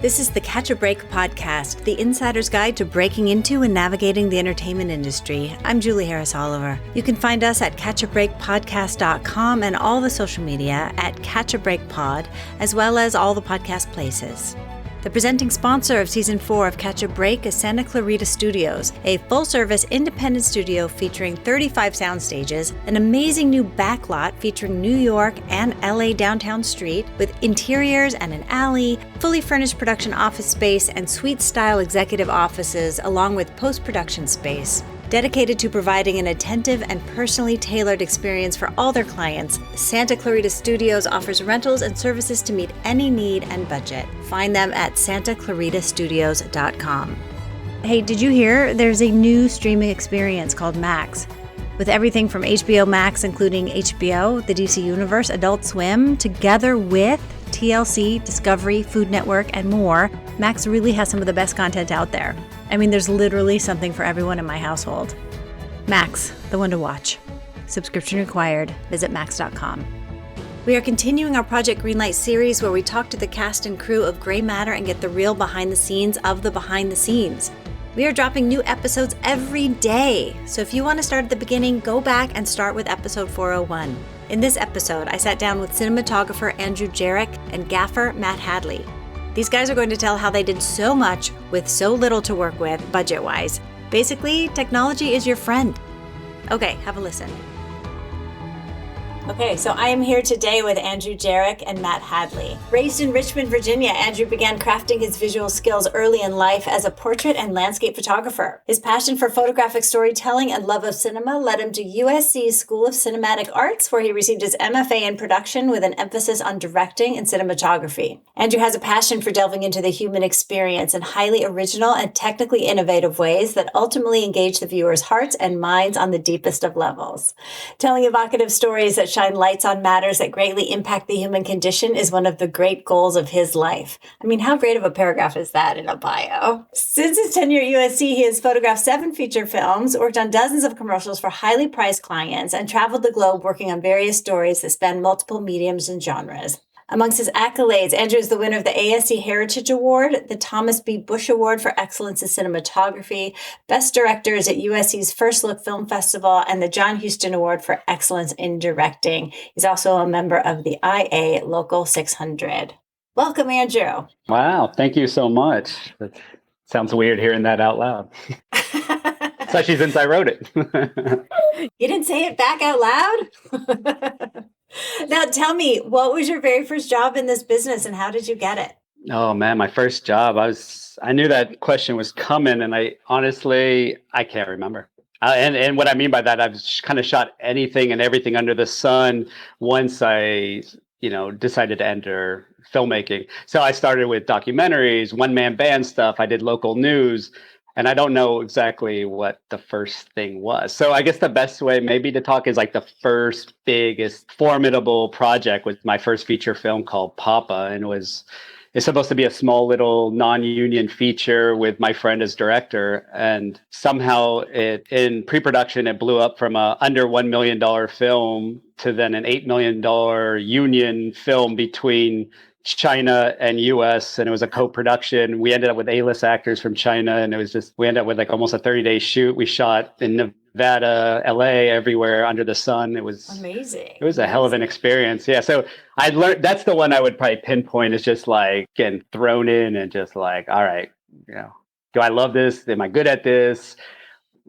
This is the Catch a Break podcast, the insider's guide to breaking into and navigating the entertainment industry. I'm Julie Harris Oliver. You can find us at catchabreakpodcast.com and all the social media at Catch a Break Pod, as well as all the podcast places. The presenting sponsor of Season 4 of Catch a Break is Santa Clarita Studios, a full-service independent studio featuring 35 sound stages, an amazing new backlot featuring New York and LA downtown street, with interiors and an alley, fully furnished production office space, and suite-style executive offices, along with post-production space. Dedicated to providing an attentive and personally tailored experience for all their clients, Santa Clarita Studios offers rentals and services to meet any need and budget. Find them at santaclaritastudios.com. Hey, did you hear? There's a new streaming experience called Max. With everything from HBO Max, including HBO, the DC Universe, Adult Swim, together with TLC, Discovery, Food Network, and more, Max really has some of the best content out there. I mean, there's literally something for everyone in my household. Max, the one to watch. Subscription required. Visit max.com. We are continuing our Project Greenlight series where we talk to the cast and crew of Grey Matter and get the real behind the scenes of the behind the scenes. We are dropping new episodes every day. So if you want to start at the beginning, go back and start with episode 401. In this episode, I sat down with cinematographer Andrew Jeric and Gaffer Matt Hadley. These guys are going to tell how they did so much with so little to work with, budget-wise. Basically, technology is your friend. Okay, have a listen. Okay, so I am here today with Andrew Jeric and Matt Hadley. Raised in Richmond, Virginia, Andrew began crafting his visual skills early in life as a portrait and landscape photographer. His passion for photographic storytelling and love of cinema led him to USC's School of Cinematic Arts, where he received his MFA in production with an emphasis on directing and cinematography. Andrew has a passion for delving into the human experience in highly original and technically innovative ways that ultimately engage the viewer's hearts and minds on the deepest of levels. Telling evocative stories that shine lights on matters that greatly impact the human condition is one of the great goals of his life. I mean, how great of a paragraph is that in a bio? Since his tenure at USC, he has photographed 7 feature films, worked on dozens of commercials for highly priced clients, and traveled the globe working on various stories that span multiple mediums and genres. Amongst his accolades, Andrew is the winner of the ASC Heritage Award, the Thomas B. Bush Award for Excellence in Cinematography, Best Directors at USC's First Look Film Festival, and the John Huston Award for Excellence in Directing. He's also a member of the IA Local 600. Welcome, Andrew. Wow, thank you so much. That sounds weird hearing that out loud. Especially since I wrote it. You didn't say it back out loud? Now tell me, what was your very first job in this business and how did you get it? Oh man, my first job. I knew that question was coming, and I can't remember. And what I mean by that, I've kind of shot anything and everything under the sun once I, decided to enter filmmaking. So I started with documentaries, one-man band stuff. I did local news. And I don't know exactly what the first thing was. So I guess the best way maybe to talk is like the first biggest formidable project was my first feature film called Papa. And it's supposed to be a small little non-union feature with my friend as director. And somehow in pre-production, it blew up from a under $1 million film to then an $8 million union film between China and US, and it was a co-production. We ended up with A-list actors from China, and we ended up with like almost a 30-day shoot. We shot in Nevada, LA, everywhere under the sun. It was amazing. It was a hell of an experience. Yeah. So I learned, that's the one I would probably pinpoint, is just like getting thrown in and just like, all right, do I love this? Am I good at this?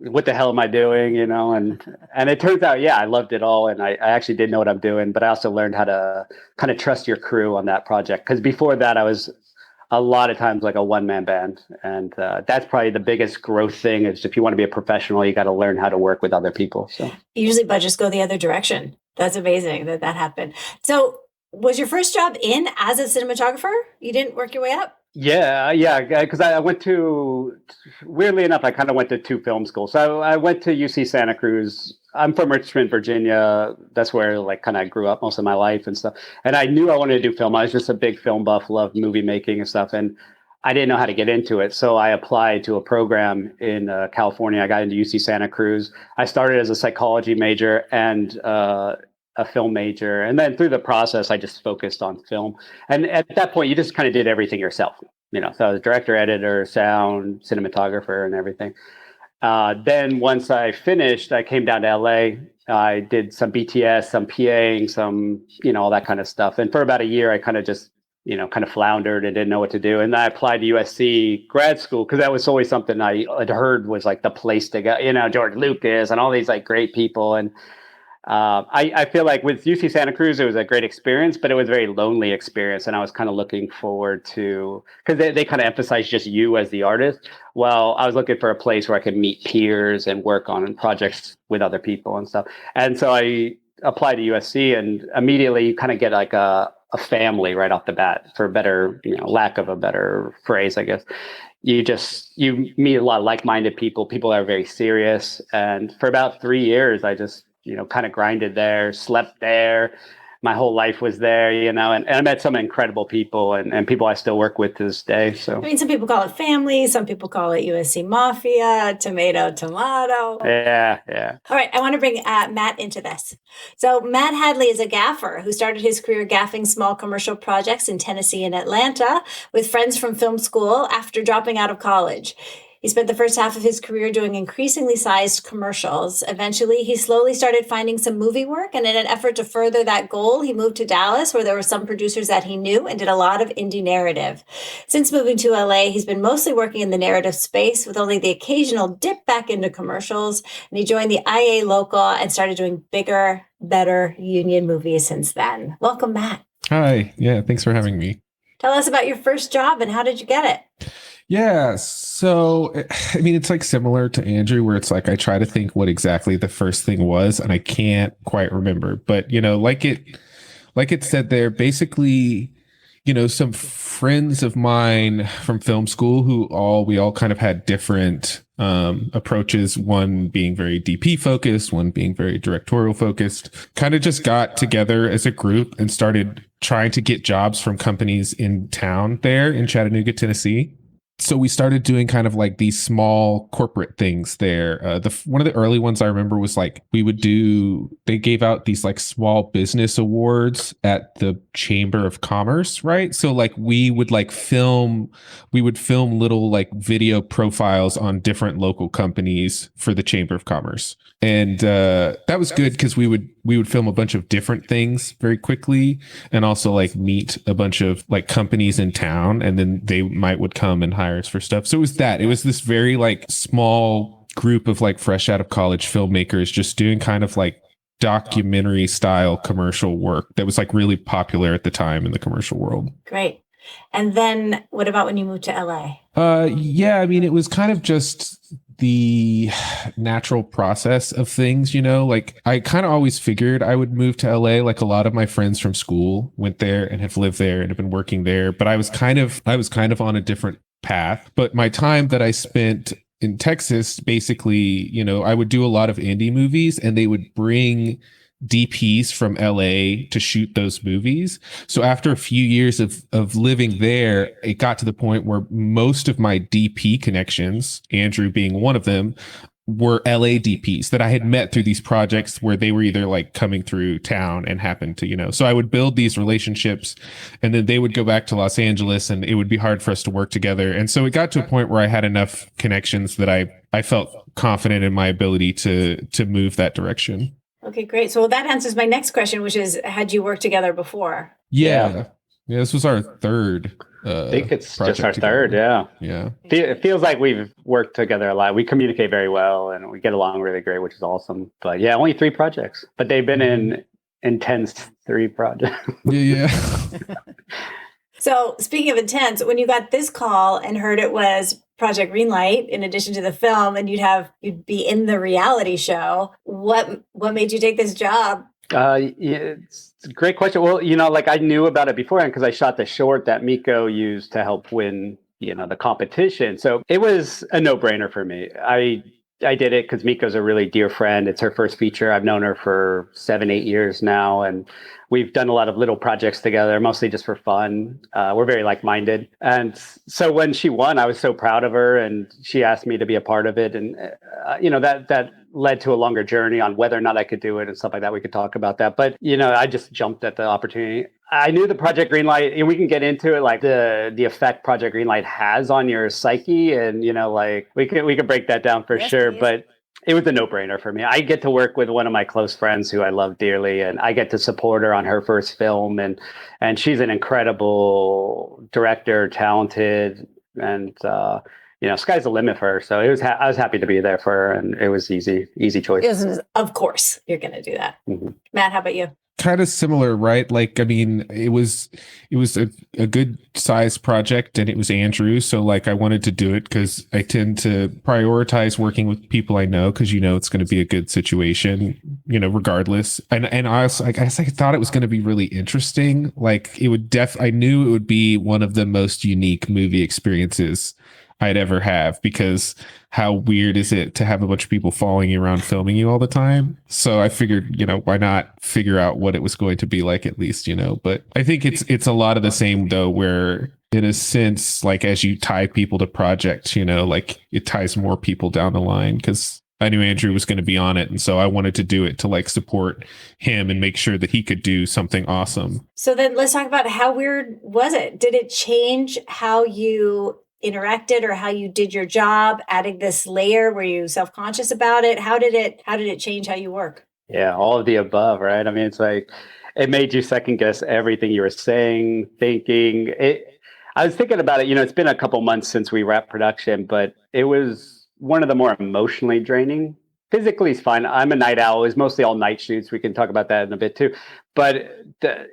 What the hell am I doing? And it turns out, yeah, I loved it all. And I actually did know what I'm doing, but I also learned how to kind of trust your crew on that project. Because before that, I was a lot of times like a one-man band. And that's probably the biggest growth thing, is if you want to be a professional, you got to learn how to work with other people. So usually budgets go the other direction. That's amazing that happened. So was your first job in as a cinematographer? You didn't work your way up? Yeah, because I went to, weirdly enough, I kind of went to 2 film schools. So I went to UC Santa Cruz. I'm from Richmond, Virginia. That's where like kind of I grew up most of my life and stuff. And I knew I wanted to do film. I was just a big film buff, loved movie making and stuff. And I didn't know how to get into it. So I applied to a program in California. I got into UC Santa Cruz. I started as a psychology major and a film major. And then through the process, I just focused on film. And at that point, you just kind of did everything yourself. So I was director, editor, sound, cinematographer, and everything. Then once I finished, I came down to LA. I did some BTS, some PAing, some, all that kind of stuff. And for about a year, I kind of just, kind of floundered and didn't know what to do. And I applied to USC grad school because that was always something I had heard was like the place to go, George Lucas and all these like great people. And I feel like with UC Santa Cruz, it was a great experience, but it was a very lonely experience. And I was kind of looking forward to, because they kind of emphasize just you as the artist. Well, I was looking for a place where I could meet peers and work on projects with other people and stuff. And so I applied to USC, and immediately you kind of get like a family right off the bat, for a better, lack of a better phrase, I guess. You meet a lot of like-minded people that are very serious. And for about 3 years, I just, kind of grinded there, slept there. My whole life was there, and I met some incredible people and people I still work with to this day. So, I mean, some people call it family. Some people call it USC Mafia, tomato. Yeah. All right. I want to bring Matt into this. So Matt Hadley is a gaffer who started his career gaffing small commercial projects in Tennessee and Atlanta with friends from film school after dropping out of college. He spent the first half of his career doing increasingly sized commercials. Eventually, he slowly started finding some movie work, and in an effort to further that goal, he moved to Dallas, where there were some producers that he knew, and did a lot of indie narrative. Since moving to LA, he's been mostly working in the narrative space, with only the occasional dip back into commercials, and he joined the IA local and started doing bigger, better union movies since then. Welcome, Matt. Hi. Yeah, thanks for having me. Tell us about your first job and how did you get it? Yeah, so I mean, it's like similar to Andrew, where it's like I try to think what exactly the first thing was, and I can't quite remember. But like it said there, basically, some friends of mine from film school we all kind of had different approaches. One being very DP focused, one being very directorial focused. Kind of just got together as a group and started trying to get jobs from companies in town there in Chattanooga, Tennessee. So we started doing kind of like these small corporate things there. One of the early ones I remember was like they gave out these like small business awards at the Chamber of Commerce, right? So like we would film little like video profiles on different local companies for the Chamber of Commerce. And that was good because we would film a bunch of different things very quickly, and also like meet a bunch of like companies in town, and then they would come and hire us for stuff. So it was this very like small group of like fresh out of college filmmakers just doing kind of like documentary style commercial work that was like really popular at the time in the commercial world. Great. And then what about when you moved to LA? Yeah, I mean, it was kind of just the natural process of things, like I kind of always figured I would move to LA. Like a lot of my friends from school went there and have lived there and have been working there, but I was kind of on a different path. But my time that I spent in Texas, basically, I would do a lot of indie movies, and they would bring DPs from LA to shoot those movies. So after a few years of living there, it got to the point where most of my DP connections, Andrew being one of them, were LA DPs that I had met through these projects where they were either like coming through town and happened to, so I would build these relationships, and then they would go back to Los Angeles, and it would be hard for us to work together. And so it got to a point where I had enough connections that I felt confident in my ability to move that direction. Okay, great. So that answers my next question, which is, had you worked together before? Yeah, this was our third. I think it's just our together. third. Yeah. Yeah. It feels like we've worked together a lot. We communicate very well, and we get along really great, which is awesome. But yeah, only 3 projects, but they've been in intense 3 projects. Yeah. So speaking of intense, when you got this call and heard it was Project Greenlight, in addition to the film, and you'd be in the reality show, what made you take this job? Yeah, it's a great question. Well, like I knew about it beforehand because I shot the short that Miko used to help win, the competition. So it was a no-brainer for me. I did it because Miko's a really dear friend. It's her first feature. I've known her for 7-8 years now, and we've done a lot of little projects together, mostly just for fun. We're very like-minded. And so when she won, I was so proud of her, and she asked me to be a part of it. And, that led to a longer journey on whether or not I could do it and stuff like that. We could talk about that. But, I just jumped at the opportunity. I knew the Project Greenlight, and we can get into it, like the effect Project Greenlight has on your psyche, and like we could break that down for sure. Please. But it was a no-brainer for me. I get to work with one of my close friends who I love dearly, and I get to support her on her first film, and she's an incredible director, talented, and sky's the limit for her. So I was happy to be there for her, and it was easy choice. Of course, you're going to do that. Mm-hmm. Matt, how about you? Kind of similar, right? Like, I mean, it was a good size project, and it was Andrew. So like, I wanted to do it because I tend to prioritize working with people I know, because it's going to be a good situation, regardless. And I also, I guess I thought it was going to be really interesting. Like, I knew it would be one of the most unique movie experiences I'd ever have, because how weird is it to have a bunch of people following you around filming you all the time? So I figured, why not figure out what it was going to be like, at least, but I think it's a lot of the same though, where in a sense, like, as you tie people to projects, like, it ties more people down the line, because I knew Andrew was going to be on it. And so I wanted to do it to like support him and make sure that he could do something awesome. So then let's talk about, how weird was it? Did it change how you interacted or how you did your job, adding this layer? Were you self-conscious about it? How did it change how you work? Yeah, all of the above, right? I mean, it's like, it made you second guess everything you were saying, thinking. I was thinking about it, it's been a couple months since we wrapped production, but it was one of the more emotionally draining. Physically is fine. I'm a night owl. It was mostly all night shoots. We can talk about that in a bit too. But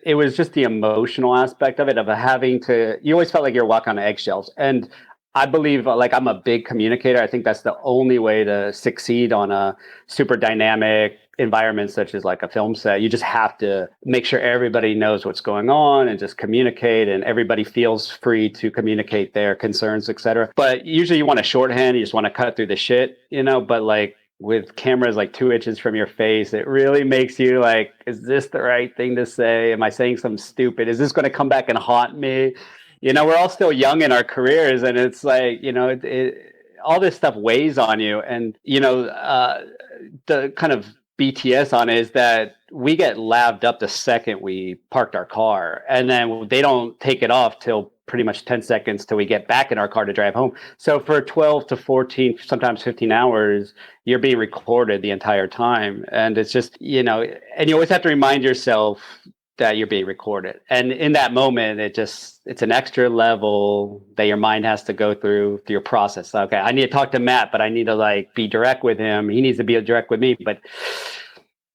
it was just the emotional aspect of it, of having to, you always felt like you're walking on eggshells. And I believe, like, I'm a big communicator. I think that's the only way to succeed on a super dynamic environment such as like a film set. You just have to make sure everybody knows what's going on and just communicate, and everybody feels free to communicate their concerns, etc. But usually you want a shorthand. You just want to cut through the shit, but like, with cameras like 2 inches from your face, it really makes you like, is this the right thing to say? Am I saying something stupid? Is this going to come back and haunt me? We're all still young in our careers, and it's like, all this stuff weighs on you. And, the kind of BTS on it is that we get laved up the second we parked our car, and then they don't take it off till pretty much 10 seconds till we get back in our car to drive home. So for 12 to 14, sometimes 15 hours, you're being recorded the entire time. And it's just, and you always have to remind yourself that you're being recorded. And in that moment, it's an extra level that your mind has to go through your process. Okay, I need to talk to Matt, but I need to like be direct with him. He needs to be direct with me, but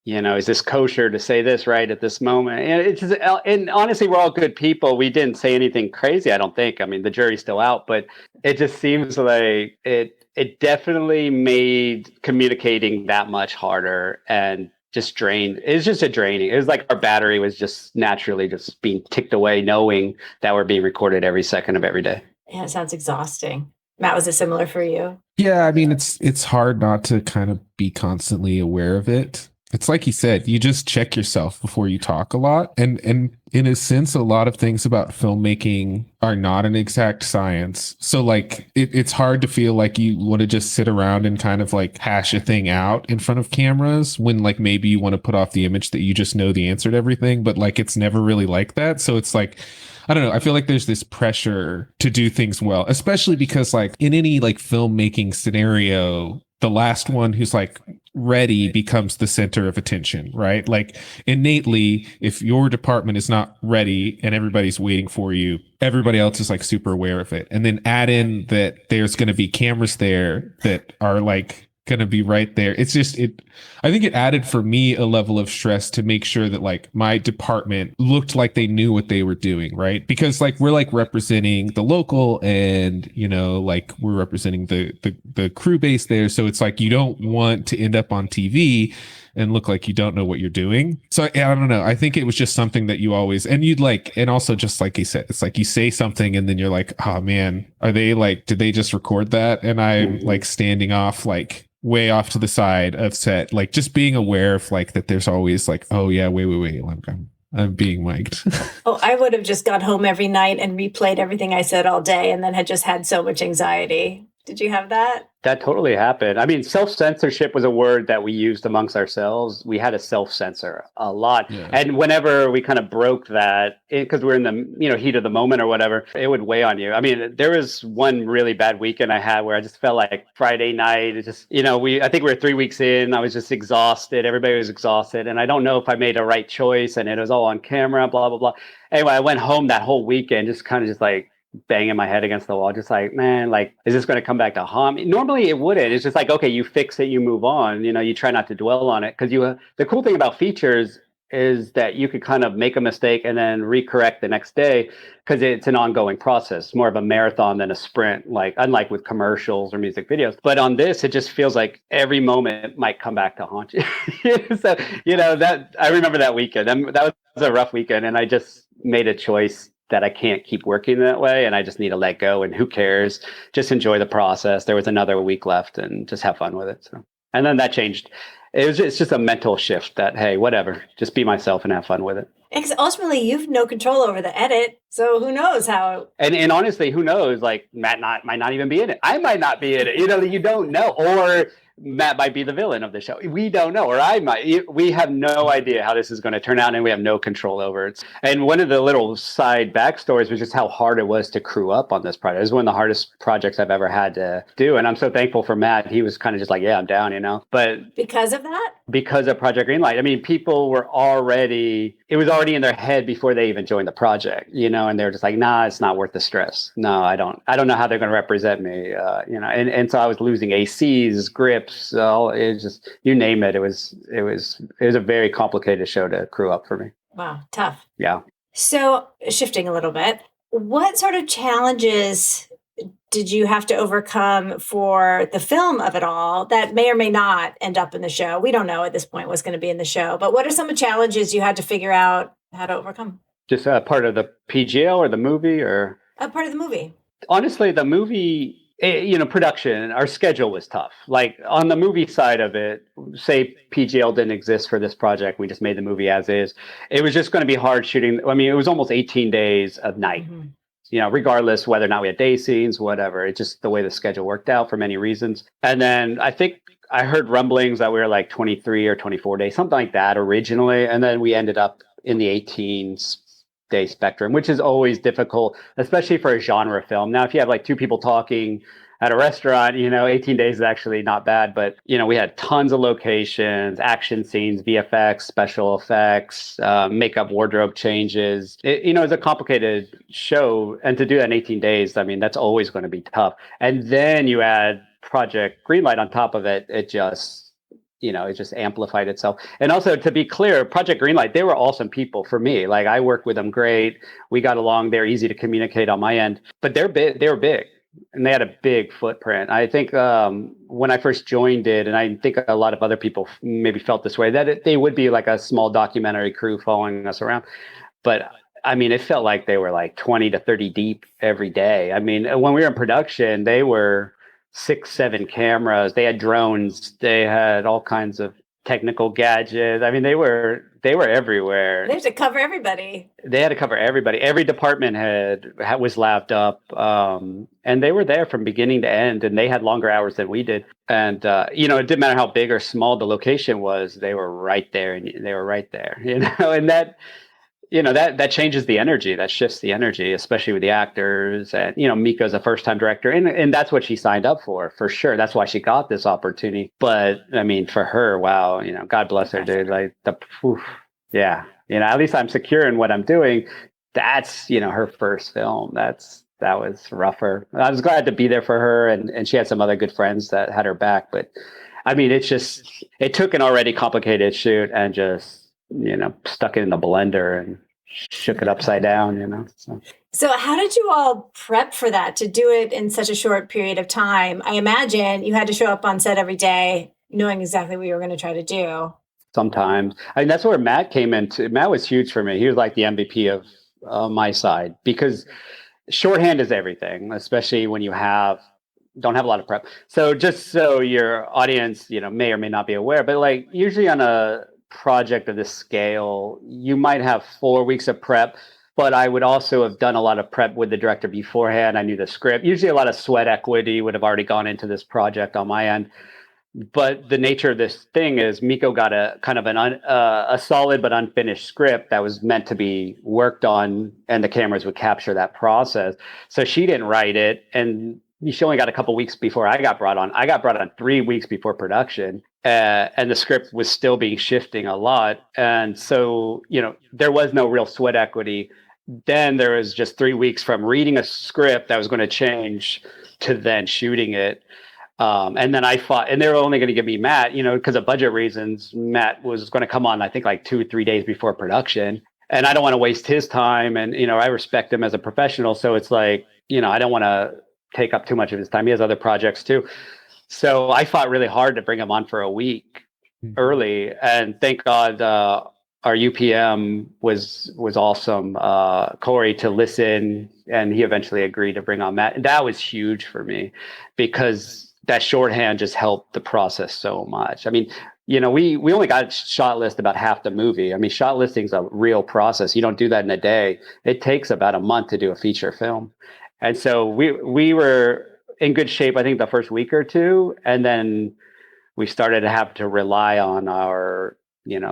is this kosher to say this right at this moment? And it's just, and honestly, we're all good people. We didn't say anything crazy, I don't think. I mean, the jury's still out, but it just seems like it definitely made communicating that much harder, and just drained. It's just a draining. It was like our battery was just naturally just being ticked away, knowing that we're being recorded every second of every day. Yeah, it sounds exhausting. Matt, was it similar for you? Yeah, I mean, it's hard not to kind of be constantly aware of it. It's like you said, you just check yourself before you talk a lot. And in a sense, a lot of things about filmmaking are not an exact science. So like, it's hard to feel like you want to just sit around and kind of like hash a thing out in front of cameras, when like maybe you want to put off the image that you just know the answer to everything, but like, it's never really like that. So it's like, I don't know. I feel like there's this pressure to do things well, especially because like in any like filmmaking scenario, the last one who's like ready becomes the center of attention, right? Like innately, if your department is not ready and everybody's waiting for you, everybody else is like super aware of it. And then add in that there's going to be cameras there that are like going to be right there. It's just, I think it added for me a level of stress to make sure that like my department looked like they knew what they were doing, right? Because like we're like representing the local, and like we're representing the crew base there. So it's like you don't want to end up on TV and look like you don't know what you're doing. So I don't know. I think it was just something that you always, and you'd like, and also just like you said, it's like you say something and then you're like, oh man, are they like, did they just record that? And I'm like standing off, like way off to the side of set, like just being aware of like that there's always like, oh yeah, wait, I'm being mic'd. Oh, I would have just got home every night and replayed everything I said all day, and then had just had so much anxiety. Did you have that? That totally happened. I mean, self-censorship was a word that we used amongst ourselves. We had to self-censor a lot. Yeah. And whenever we kind of broke that, because we're in the, heat of the moment or whatever, it would weigh on you. I mean, there was one really bad weekend I had where I just felt like Friday night, it just, I think we were 3 weeks in. I was just exhausted. Everybody was exhausted. And I don't know if I made a right choice, and it was all on camera, blah, blah, blah. Anyway, I went home that whole weekend, just kind of just like, banging my head against the wall, just like, man, like, is this going to come back to haunt me? Normally it wouldn't. It's just like, okay, you fix it, you move on, you try not to dwell on it. Because the cool thing about features is that you could kind of make a mistake and then recorrect the next day, because it's an ongoing process, more of a marathon than a sprint, like unlike with commercials or music videos. But on this, it just feels like every moment might come back to haunt you. So, that I remember that weekend. That was a rough weekend, and I just made a choice that I can't keep working that way, and I just need to let go, and who cares? Just enjoy the process. There was another week left, and just have fun with it. So, and then that changed. It's just a mental shift that, hey, whatever, just be myself and have fun with it. Because ultimately, you've no control over the edit, so who knows how? And honestly, who knows? Like, Matt might not even be in it. I might not be in it. You don't know. Or Matt might be the villain of the show. We don't know. Or I might. We have no idea how this is going to turn out, and we have no control over it. And one of the little side backstories was just how hard it was to crew up on this project. It was one of the hardest projects I've ever had to do. And I'm so thankful for Matt. He was kind of just like, yeah, I'm down, But because of that? Because of Project Greenlight. I mean, people were it was already in their head before they even joined the project, and they're just like, nah, it's not worth the stress. No, I don't know how they're going to represent me, and so I was losing ACs, grips, it's just, you name it. It was a very complicated show to crew up for me. Wow. Tough. Yeah. So shifting a little bit, what sort of challenges did you have to overcome for the film of it all that may or may not end up in the show? We don't know at this point what's going to be in the show, but what are some of the challenges you had to figure out how to overcome? Just part of the PGL or the movie, or? A part of the movie. Honestly, the movie, production, our schedule was tough. Like on the movie side of it, say PGL didn't exist for this project, we just made the movie as is. It was just going to be hard shooting. I mean, it was almost 18 days of night. Mm-hmm. Regardless whether or not we had day scenes, whatever. It's just the way the schedule worked out for many reasons. And then I think I heard rumblings that we were like 23 or 24 days, something like that originally. And then we ended up in the 18-day spectrum, which is always difficult, especially for a genre film. Now, if you have like two people talking at a restaurant, 18 days is actually not bad. But, we had tons of locations, action scenes, VFX, special effects, makeup, wardrobe changes. It's a complicated show. And to do that in 18 days, I mean, that's always going to be tough. And then you add Project Greenlight on top of it. It just amplified itself. And also, to be clear, Project Greenlight, they were awesome people for me. Like, I worked with them great. We got along. They're easy to communicate on my end. But they're big. They were big. And they had a big footprint. I think when I first joined it, and I think a lot of other people maybe felt this way, that they would be like a small documentary crew following us around. But I mean, it felt like they were like 20 to 30 deep every day. I mean, when we were in production, they were 6, 7 cameras. They had drones. They had all kinds of technical gadgets. I mean, they were everywhere. They had to cover everybody. Every department was lapped up, and they were there from beginning to end. And they had longer hours than we did. And it didn't matter how big or small the location was. They were right there, and they were right there. And that. That changes the energy, that shifts the energy, especially with the actors. And, Mika's a first-time director, and that's what she signed up for sure. That's why she got this opportunity. But I mean, for her, wow, God bless her, dude. Like, yeah, at least I'm secure in what I'm doing. That's, her first film. That was rougher. I was glad to be there for her, and she had some other good friends that had her back. But I mean, it took an already complicated shoot and just, stuck it in the blender and shook it upside down, So how did you all prep for that, to do it in such a short period of time? I imagine you had to show up on set every day knowing exactly what you were going to try to do. Sometimes. I mean, that's where Matt came into. Matt was huge for me. He was like the MVP of my side, because shorthand is everything, especially when you don't have a lot of prep. So just so your audience, may or may not be aware, but like usually on a project of this scale, you might have 4 weeks of prep. but I would also have done a lot of prep with the director beforehand. I knew the script. Usually a lot of sweat equity would have already gone into this project on my end. But the nature of this thing is Miko got a kind of a solid but unfinished script that was meant to be worked on, and the cameras would capture that process. So she didn't write it, and she only got a couple weeks before I got brought on. I got brought on 3 weeks before production, and the script was still being shifting a lot. And so, there was no real sweat equity. Then there was just 3 weeks from reading a script that was going to change to then shooting it. And then I fought, and they were only going to give me Matt, because of budget reasons. Matt was going to come on, I think, like 2 or 3 days before production. And I don't want to waste his time. And, I respect him as a professional. So it's like, I don't want to take up too much of his time. He has other projects too. So I fought really hard to bring him on for a week early. And thank God, our UPM was awesome. Corey to listen, and he eventually agreed to bring on Matt. And that was huge for me because that shorthand just helped the process so much. I mean, we only got shot list about half the movie. I mean, shot listing's a real process. You don't do that in a day. It takes about a month to do a feature film. And so we were in good shape, I think, the first week or two. And then we started to have to rely on our,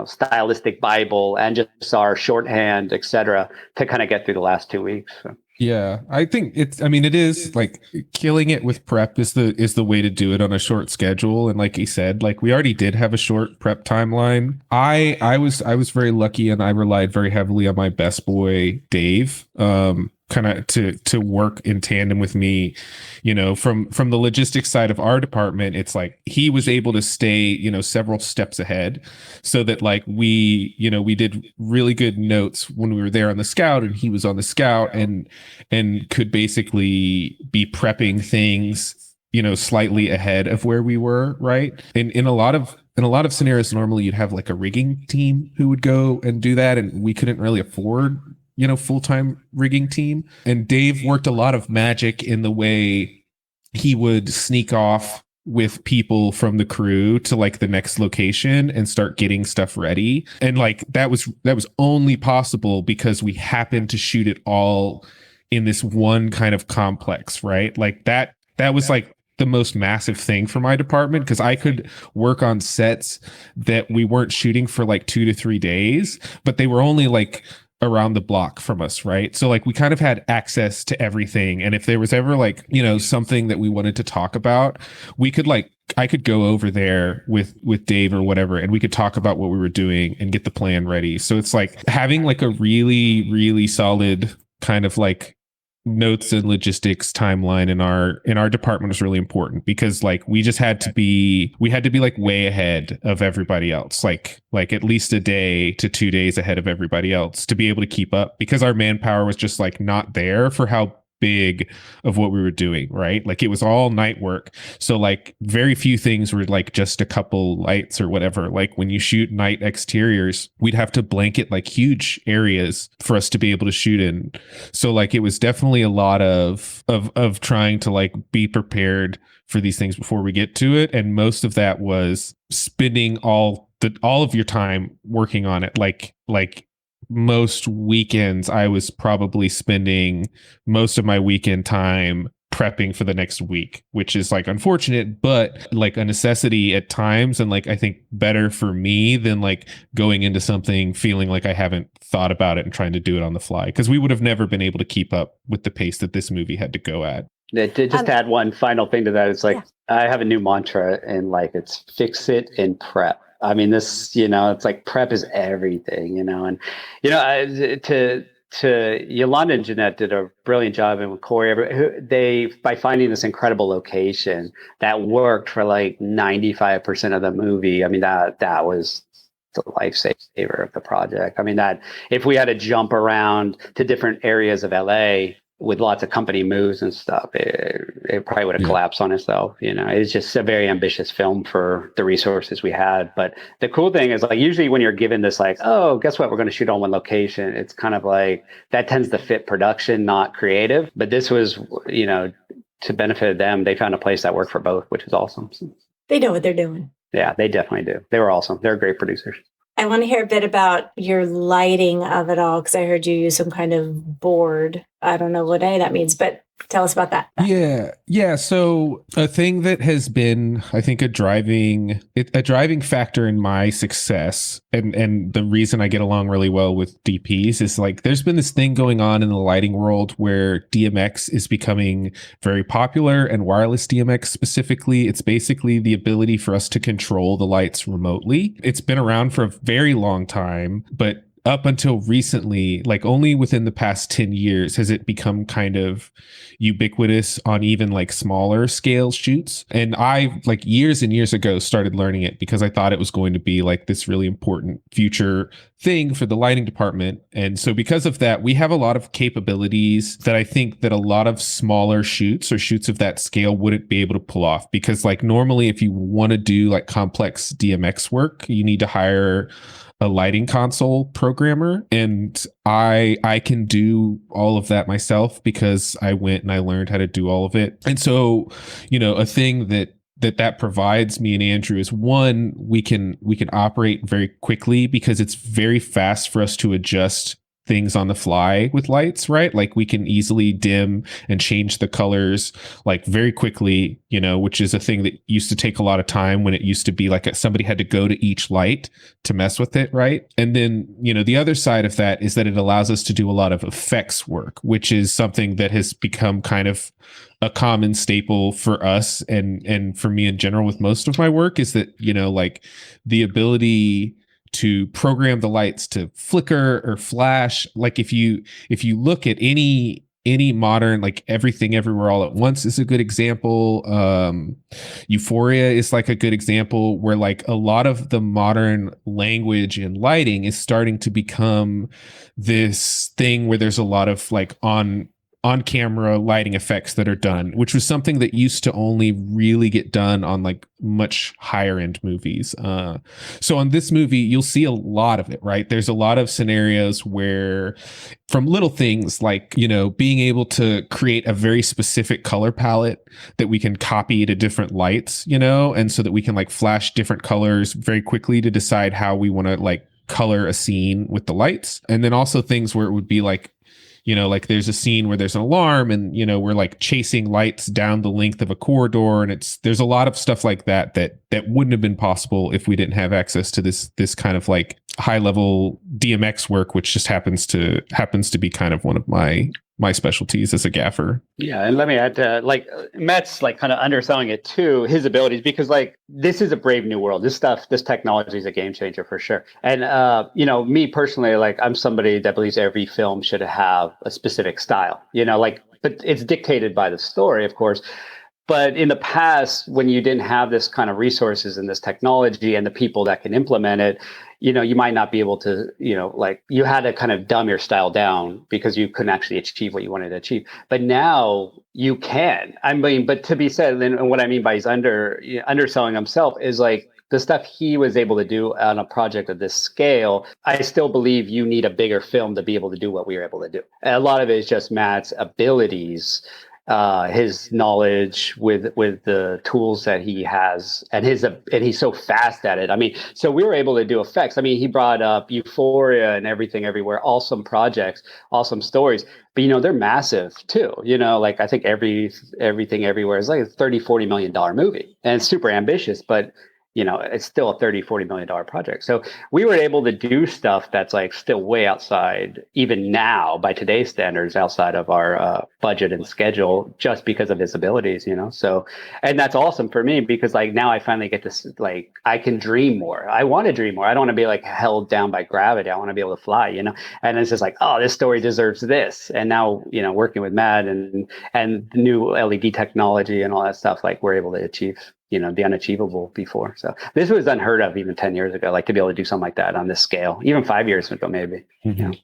stylistic Bible and just our shorthand, et cetera, to kind of get through the last 2 weeks. So. Yeah, I think it is like killing it with prep is the way to do it on a short schedule. And like he said, like we already did have a short prep timeline. I was very lucky, and I relied very heavily on my best boy, Dave, kind of to work in tandem with me, from the logistics side of our department. It's like he was able to stay, several steps ahead, so that like we did really good notes when we were there on the scout, and he was on the scout and could basically be prepping things, slightly ahead of where we were. Right. And in a lot of scenarios, normally you'd have like a rigging team who would go and do that. And we couldn't really afford, full-time rigging team. And Dave worked a lot of magic in the way he would sneak off with people from the crew to like the next location and start getting stuff ready. And like that was only possible because we happened to shoot it all in this one kind of complex, right? Like that was like the most massive thing for my department, because I could work on sets that we weren't shooting for like 2 to 3 days, but they were only like around the block from us, right? So like we kind of had access to everything. And if there was ever like, something that we wanted to talk about, we could like, I could go over there with Dave or whatever, and we could talk about what we were doing and get the plan ready. So it's like having like a really, really solid kind of like notes and logistics timeline in our department was really important, because like we had to be like way ahead of everybody else, like at least a day to 2 days ahead of everybody else to be able to keep up, because our manpower was just like not there for how big of what we were doing, right? Like it was all night work. So like very few things were like just a couple lights or whatever. Like when you shoot night exteriors, we'd have to blanket like huge areas for us to be able to shoot in. So like it was definitely a lot of trying to like be prepared for these things before we get to it. And most of that was spending all of your time working on it. Like most weekends, I was probably spending most of my weekend time prepping for the next week, which is like unfortunate, but like a necessity at times. And like, I think better for me than like going into something feeling like I haven't thought about it and trying to do it on the fly, because we would have never been able to keep up with the pace that this movie had to go at. Just to add one final thing to that, it's like, I have a new mantra, and like, it's fix it and prep. I mean, this, it's like prep is everything, and, to Yolanda and Jeanette did a brilliant job, and with Corey, by finding this incredible location that worked for like 95% of the movie. I mean, that was the lifesaver of the project. I mean, that if we had to jump around to different areas of LA with lots of company moves and stuff, it probably would have collapsed on itself. It's just a very ambitious film for the resources we had. But the cool thing is, like, usually when you're given this, like, oh, guess what, we're going to shoot on one location, it's kind of like that tends to fit production, not creative. But this was, to benefit them, they found a place that worked for both, which is awesome. They know what they're doing. Yeah, they definitely do. They were awesome. They're great producers. I want to hear a bit about your lighting of it all, because I heard you use some kind of board. I don't know what any of that means, but tell us about that. Yeah. So a thing that has been, I think, a driving factor in my success, and the reason I get along really well with DPs is like there's been this thing going on in the lighting world where DMX is becoming very popular, and wireless DMX specifically. It's basically the ability for us to control the lights remotely. It's been around for a very long time, but up until recently, like only within the past 10 years has it become kind of ubiquitous on even like smaller scale shoots. And I like years and years ago started learning it because I thought it was going to be like this really important future thing for the lighting department. And so because of that, we have a lot of capabilities that I think that a lot of smaller shoots or shoots of that scale wouldn't be able to pull off, because like normally if you want to do like complex DMX work, you need to hire a lighting console programmer, and I can do all of that myself because I went and I learned how to do all of it. And so, a thing that provides me and Andrew is, one, we can operate very quickly because it's very fast for us to adjust things on the fly with lights, right? Like we can easily dim and change the colors like very quickly, which is a thing that used to take a lot of time when it used to be like somebody had to go to each light to mess with it, right? And then, the other side of that is that it allows us to do a lot of effects work, which is something that has become kind of a common staple for us and for me in general with most of my work, is that, like the ability to program the lights to flicker or flash. Like if you look at any modern, like Everything Everywhere All at Once is a good example. Euphoria is like a good example where like a lot of the modern language in lighting is starting to become this thing where there's a lot of like on camera lighting effects that are done, which was something that used to only really get done on like much higher end movies. So on this movie, you'll see a lot of it, right? There's a lot of scenarios where from little things like, being able to create a very specific color palette that we can copy to different lights, and so that we can like flash different colors very quickly to decide how we want to like color a scene with the lights. And then also things where it would be like, like there's a scene where there's an alarm and, we're like chasing lights down the length of a corridor. And there's a lot of stuff like that wouldn't have been possible if we didn't have access to this kind of like high level DMX work, which just happens to be kind of one of my specialties as a gaffer. Yeah, and let me add to like Matt's like kind of underselling it too, his abilities, because like this is a brave new world. This technology is a game changer for sure. And me personally, like I'm somebody that believes every film should have a specific style. But it's dictated by the story, of course. But in the past, when you didn't have this kind of resources and this technology and the people that can implement it, you might not be able to, like you had to kind of dumb your style down because you couldn't actually achieve what you wanted to achieve. But now you can. I mean, but to be said, and what I mean by he's underselling himself is like the stuff he was able to do on a project of this scale. I still believe you need a bigger film to be able to do what we were able to do. And a lot of it is just Matt's abilities, his knowledge with the tools that he has, and he's so fast at it. I mean, so we were able to do effects. I mean, he brought up Euphoria and Everything Everywhere, awesome projects, awesome stories, but they're massive too. Like I think Everything Everywhere is like a $30-40 million movie, and it's super ambitious, but it's still a $30-40 million project. So we were able to do stuff that's like still way outside, even now by today's standards, outside of our budget and schedule, just because of his abilities, So, and that's awesome for me because like now I finally get to like, I can dream more. I want to dream more. I don't want to be like held down by gravity. I want to be able to fly, and it's just like, oh, this story deserves this. And now, working with Matt and the new LED technology and all that stuff, like we're able to achieve the unachievable before. So this was unheard of even 10 years ago, like to be able to do something like that on this scale, even 5 years ago, maybe. Mm-hmm.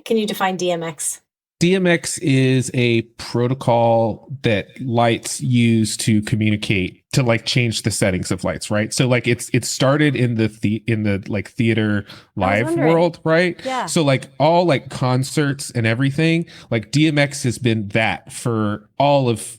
Can you define DMX? DMX is a protocol that lights use to communicate, to like change the settings of lights, right? So like it started in the like theater live world, right? Yeah. So like all like concerts and everything, like DMX has been that for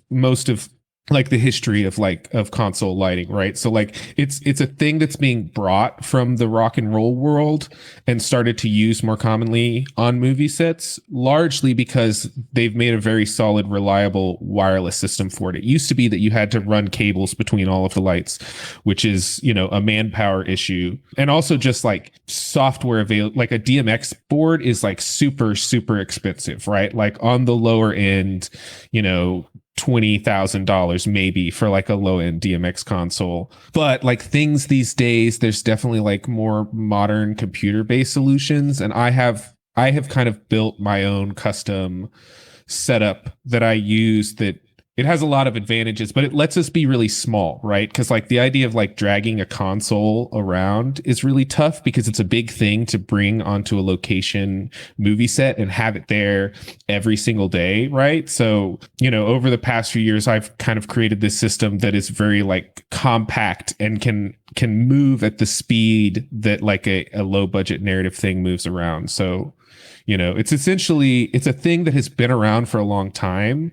most of like the history of console lighting, right? So like it's a thing that's being brought from the rock and roll world and started to use more commonly on movie sets, largely because they've made a very solid, reliable wireless system for it. It used to be that you had to run cables between all of the lights, which is, you know, a manpower issue. And also just like software available, like a DMX board is like super, super expensive, right? Like on the lower end, you know, $20,000 maybe for like a low end DMX console. But like things these days, there's definitely like more modern computer based solutions. And I have kind of built my own custom setup that I use that it has a lot of advantages, but it lets us be really small, right? Because like the idea of like dragging a console around is really tough because it's a big thing to bring onto a location movie set and have it there every single day, right? So, you know, over the past few years, I've kind of created this system that is very like compact and can move at the speed that like a low budget narrative thing moves around. So, you know, it's a thing that has been around for a long time,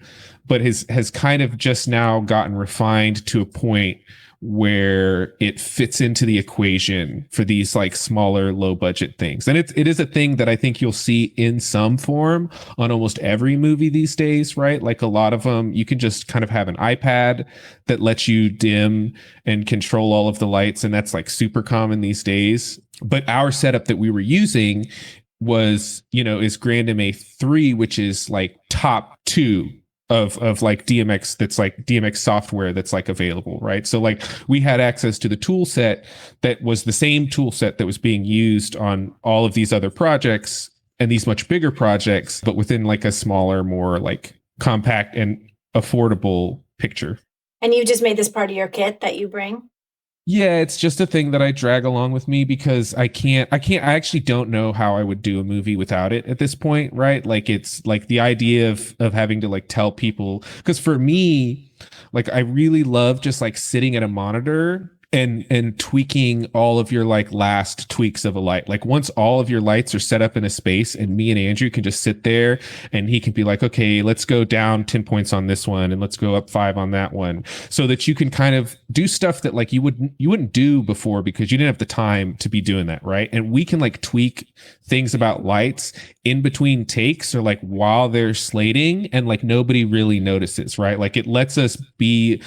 but has kind of just now gotten refined to a point where it fits into the equation for these like smaller, low budget things. And it is a thing that I think you'll see in some form on almost every movie these days, right? Like a lot of them, you can just kind of have an iPad that lets you dim and control all of the lights. And that's like super common these days. But our setup that we were using was, you know, is Grand MA3, which is like top 2 of like DMX, that's like DMX software that's like available, right? So like we had access to the tool set that was the same tool set that was being used on all of these other projects and these much bigger projects, but within like a smaller, more like compact and affordable picture. And you just made this part of your kit that you bring? Yeah, it's just a thing that I drag along with me because I actually don't know how I would do a movie without it at this point, right? Like it's like the idea of having to like tell people, because for me, like I really love just like sitting at a monitor and tweaking all of your like last tweaks of a light. Like once all of your lights are set up in a space and me and Andrew can just sit there and he can be like, okay, let's go down 10 points on this one and let's go up 5 on that one, so that you can kind of do stuff that like you wouldn't do before because you didn't have the time to be doing that, right? And we can like tweak things about lights in between takes or like while they're slating and like nobody really notices, right? Like it lets us be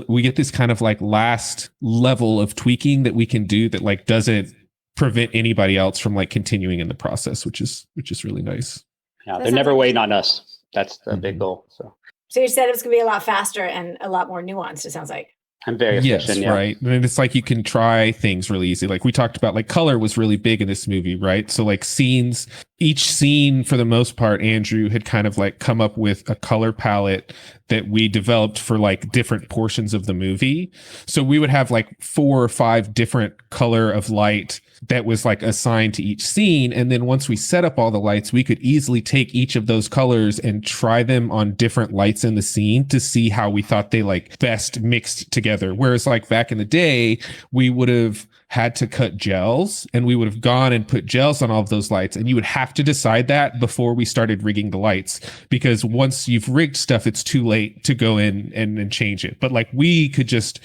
we get this kind of like last level of tweaking that we can do that like doesn't prevent anybody else from like continuing in the process, which is really nice. Yeah, they're never waiting on us. That's the big goal. So your setup's gonna be a lot faster and a lot more nuanced, it sounds like. I'm very efficient. Yes, right. And it's like you can try things really easy. Like we talked about, like color was really big in this movie, right? So like scenes, each scene for the most part, Andrew had kind of like come up with a color palette that we developed for like different portions of the movie. So we would have like 4 or 5 different color of light that was like assigned to each scene. And then once we set up all the lights, we could easily take each of those colors and try them on different lights in the scene to see how we thought they like best mixed together. Whereas like back in the day, we would have had to cut gels and we would have gone and put gels on all of those lights. And you would have to decide that before we started rigging the lights, because once you've rigged stuff, it's too late to go in and change it. But like we could just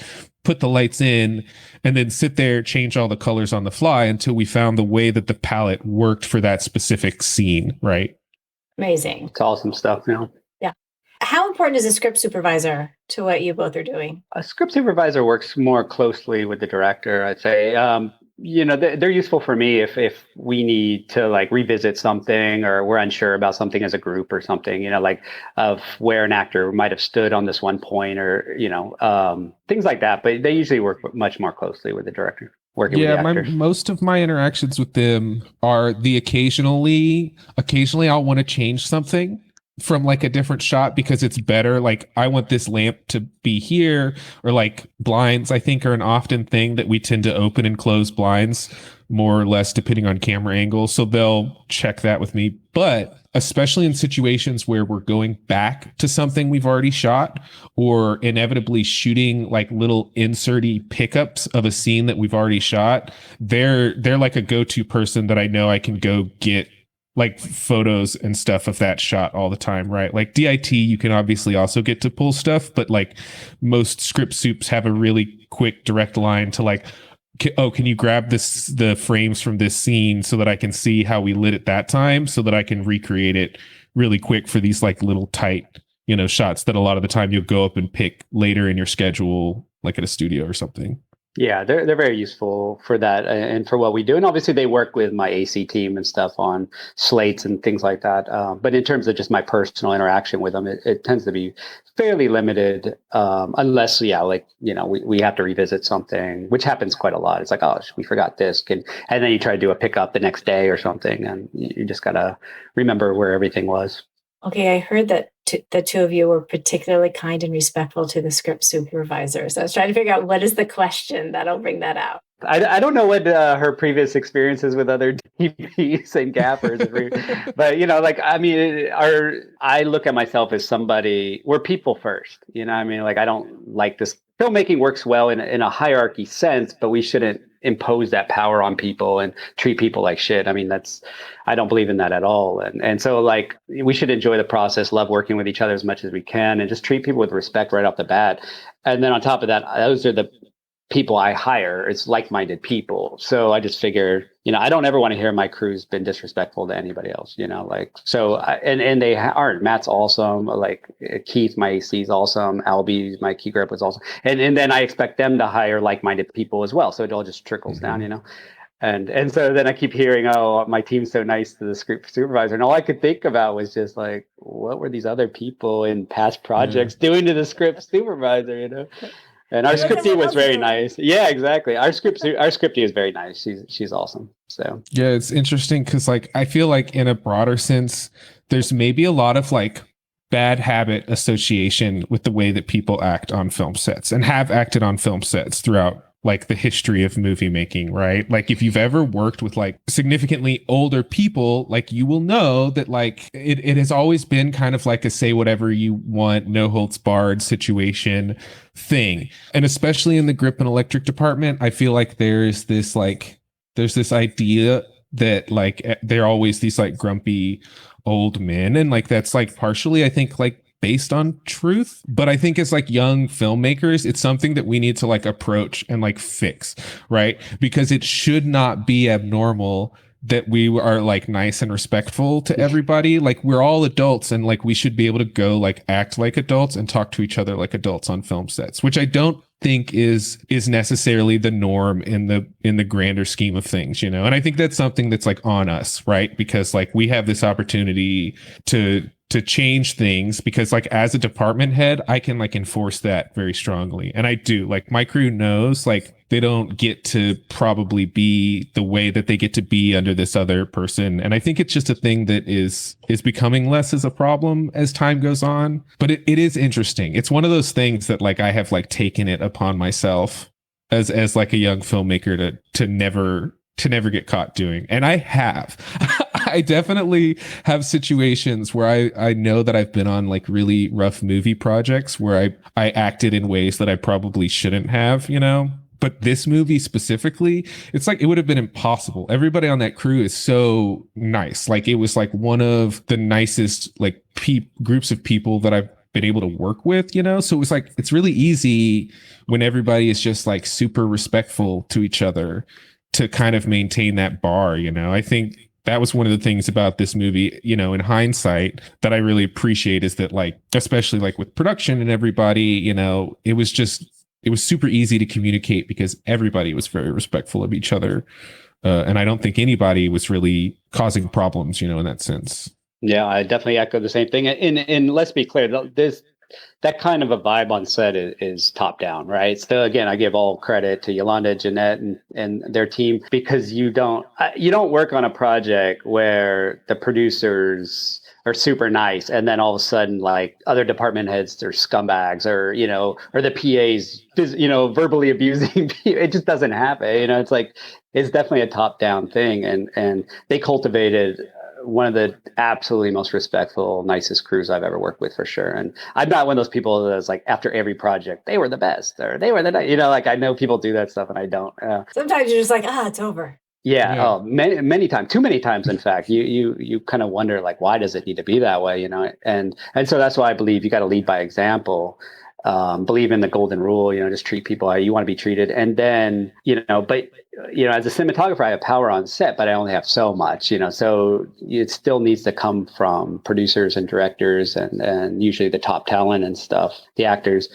put the lights in and then sit there, change all the colors on the fly until we found the way that the palette worked for that specific scene, right? Amazing. It's awesome stuff now. Yeah. How important is a script supervisor to what you both are doing? A script supervisor works more closely with the director, I'd say. You know, they're useful for me if we need to like revisit something or we're unsure about something as a group or something, you know, like of where an actor might have stood on this one point or, you know, things like that. But they usually work much more closely with the director, working with the actors. Most of my interactions with them are the occasionally I'll want to change something from like a different shot because it's better. Like I want this lamp to be here, or like blinds, I think, are an often thing that we tend to open and close blinds more or less depending on camera angle. So they'll check that with me. But especially in situations where we're going back to something we've already shot or inevitably shooting like little inserty pickups of a scene that we've already shot, they're like a go-to person that I know I can go get like photos and stuff of that shot all the time, right? Like DIT, you can obviously also get to pull stuff, but like most script soups have a really quick direct line to like, can you grab the frames from this scene so that I can see how we lit it that time so that I can recreate it really quick for these like little tight, shots that a lot of the time you'll go up and pick later in your schedule, like at a studio or something. Yeah, they're very useful for that and for what we do. And obviously they work with my AC team and stuff on slates and things like that. But in terms of just my personal interaction with them, it tends to be fairly limited, unless, like, we have to revisit something, which happens quite a lot. It's like, oh, we forgot this. And then you try to do a pickup the next day or something, and you just got to remember where everything was. Okay, I heard that the two of you were particularly kind and respectful to the script supervisors. I was trying to figure out what is the question that'll bring that out. I don't know what her previous experiences with other DPs and gaffers, but I look at myself as somebody. We're people first, Like, I don't like this. Filmmaking works well in a hierarchy sense, but we shouldn't impose that power on people and treat people like shit. I don't believe in that at all. And so, like, we should enjoy the process, love working with each other as much as we can, and just treat people with respect right off the bat. And then on top of that, those are the people I hire. It's like-minded people. So I just figure, I don't ever want to hear my crew's been disrespectful to anybody else, and they aren't. Matt's awesome. Like Keith, my AC's awesome. Albie, my key grip was awesome. And then I expect them to hire like-minded people as well. So it all just trickles down, And so then I keep hearing, oh, my team's so nice to the script supervisor. And all I could think about was just like, what were these other people in past projects doing to the script supervisor, And our scriptie was very nice. Yeah, exactly. Our scriptie is very nice. She's awesome. So yeah, it's interesting because like I feel like in a broader sense, there's maybe a lot of like bad habit association with the way that people act on film sets and have acted on film sets throughout like the history of movie making, right? Like if you've ever worked with like significantly older people, like you will know that like it has always been kind of like a say whatever you want, no holds barred situation thing. And especially in the grip and electric department, I feel like there's this idea that like they're always these like grumpy old men. And like that's like partially, I think, like based on truth, but I think as like young filmmakers, it's something that we need to like approach and like fix, right? Because it should not be abnormal that we are like nice and respectful to everybody. Like we're all adults and like we should be able to go like act like adults and talk to each other like adults on film sets, which I don't think is necessarily the norm in the grander scheme of things, And I think that's something that's like on us, right? Because like we have this opportunity to change things because like as a department head, I can like enforce that very strongly. And I do. Like my crew knows like they don't get to probably be the way that they get to be under this other person. And I think it's just a thing that is becoming less as a problem as time goes on. But it is interesting. It's one of those things that like I have like taken it upon myself as like a young filmmaker to never get caught doing. And I have. I definitely have situations where I know that I've been on like really rough movie projects where I acted in ways that I probably shouldn't have, But this movie specifically, it's like it would have been impossible. Everybody on that crew is so nice. Like it was like one of the nicest like groups of people that I've been able to work with, So it was like it's really easy when everybody is just like super respectful to each other to kind of maintain that bar, I think that was one of the things about this movie, in hindsight that I really appreciate is that like, especially like with production and everybody, it was super easy to communicate because everybody was very respectful of each other. And I don't think anybody was really causing problems, in that sense. Yeah, I definitely echo the same thing. And let's be clear, that kind of a vibe on set is top down, right? So again, I give all credit to Yolanda, Jeanette, and their team because you don't work on a project where the producers are super nice and then all of a sudden like other department heads are scumbags or the PAs verbally abusing people. It just doesn't happen. It's like it's definitely a top down thing, and they cultivated one of the absolutely most respectful, nicest crews I've ever worked with for sure. And I'm not one of those people that's like after every project, they were the best or they were the, like I know people do that stuff and I don't. Sometimes you're just like, it's over. Yeah. Yeah. Oh, many times, too many times. In fact, you kind of wonder like, why does it need to be that way? And so that's why I believe you got to lead by example. Believe in the golden rule. Just treat people how you want to be treated, and then but as a cinematographer, I have power on set, but I only have so much. So it still needs to come from producers and directors, and usually the top talent and stuff, the actors,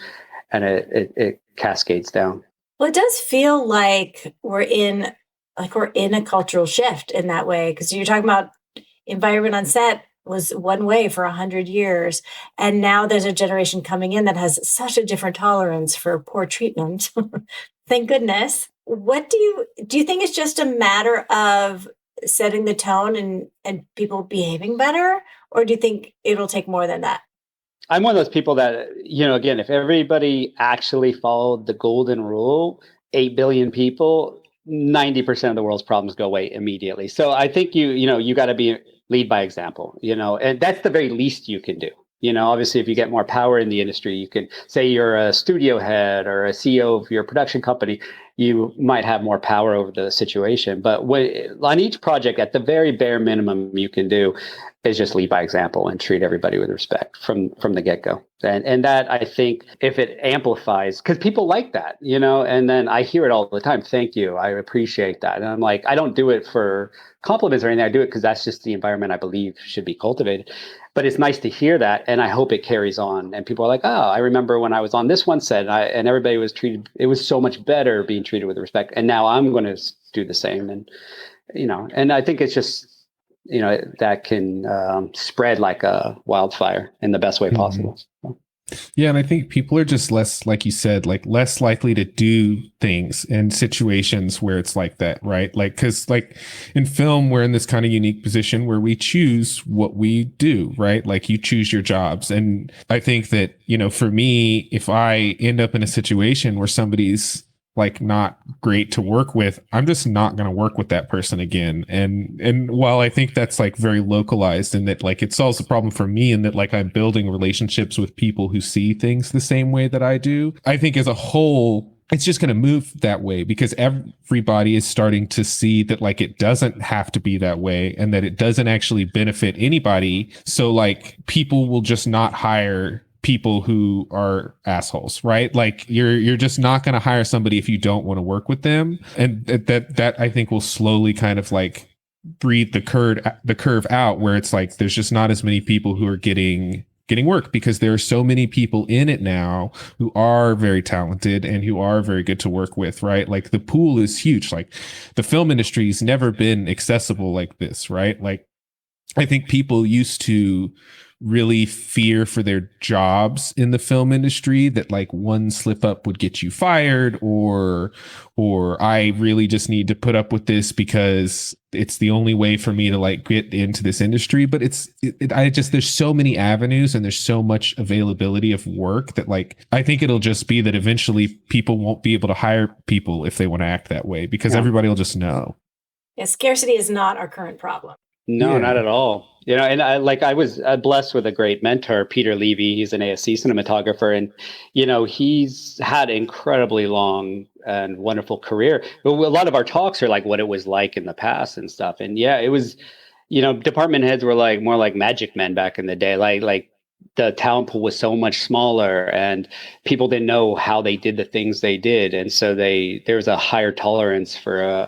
and it cascades down. Well, it does feel like we're in a cultural shift in that way, because you're talking about environment on set was one way for 100 years, and now there's a generation coming in that has such a different tolerance for poor treatment. Thank goodness. What do you think it's just a matter of setting the tone and people behaving better, or do you think it'll take more than that? I'm one of those people that, again, if everybody actually followed the golden rule, 8 billion people, 90% of the world's problems go away immediately. So I think you got to lead by example, and that's the very least you can do. Obviously, if you get more power in the industry, you can say you're a studio head or a CEO of your production company, you might have more power over the situation. But on each project, at the very bare minimum you can do is just lead by example and treat everybody with respect from the get-go. And that, I think, if it amplifies, because people like that, and then I hear it all the time. Thank you. I appreciate that. And I'm like, I don't do it for compliments or anything. I do it because that's just the environment I believe should be cultivated. But it's nice to hear that, and I hope it carries on. And people are like, "Oh, I remember when I was on this one set, and everybody was treated. It was so much better being treated with respect, and now I'm going to do the same." And and I think it's just that can spread like a wildfire in the best way possible. Yeah, and I think people are just less, like you said, like less likely to do things in situations where it's like that, right? Like, because like in film, we're in this kind of unique position where we choose what we do, right? Like you choose your jobs. And I think that, for me, if I end up in a situation where somebody's like not great to work with, I'm just not going to work with that person again. And while I think that's like very localized and that like it solves the problem for me and that like I'm building relationships with people who see things the same way that I do, I think as a whole it's just going to move that way because everybody is starting to see that like it doesn't have to be that way and that it doesn't actually benefit anybody. So like people will just not hire people who are assholes, right? Like you're just not going to hire somebody if you don't want to work with them. And that I think will slowly kind of like breathe the curve out where it's like there's just not as many people who are getting work because there are so many people in it now who are very talented and who are very good to work with, right? Like the pool is huge. Like the film industry's never been accessible like this, right? Like I think people used to really fear for their jobs in the film industry that like one slip up would get you fired or I really just need to put up with this because it's the only way for me to like get into this industry. But there's so many avenues and there's so much availability of work that like I think it'll just be that eventually people won't be able to hire people if they want to act that way because everybody will just know. Yeah, scarcity is not our current problem. No, not at all. And I was blessed with a great mentor, Peter Levy. He's an ASC cinematographer, and he's had an incredibly long and wonderful career. But a lot of our talks are like what it was like in the past and stuff. And yeah, it was, department heads were like more like magic men back in the day. Like the talent pool was so much smaller, and people didn't know how they did the things they did, and so there was a higher tolerance for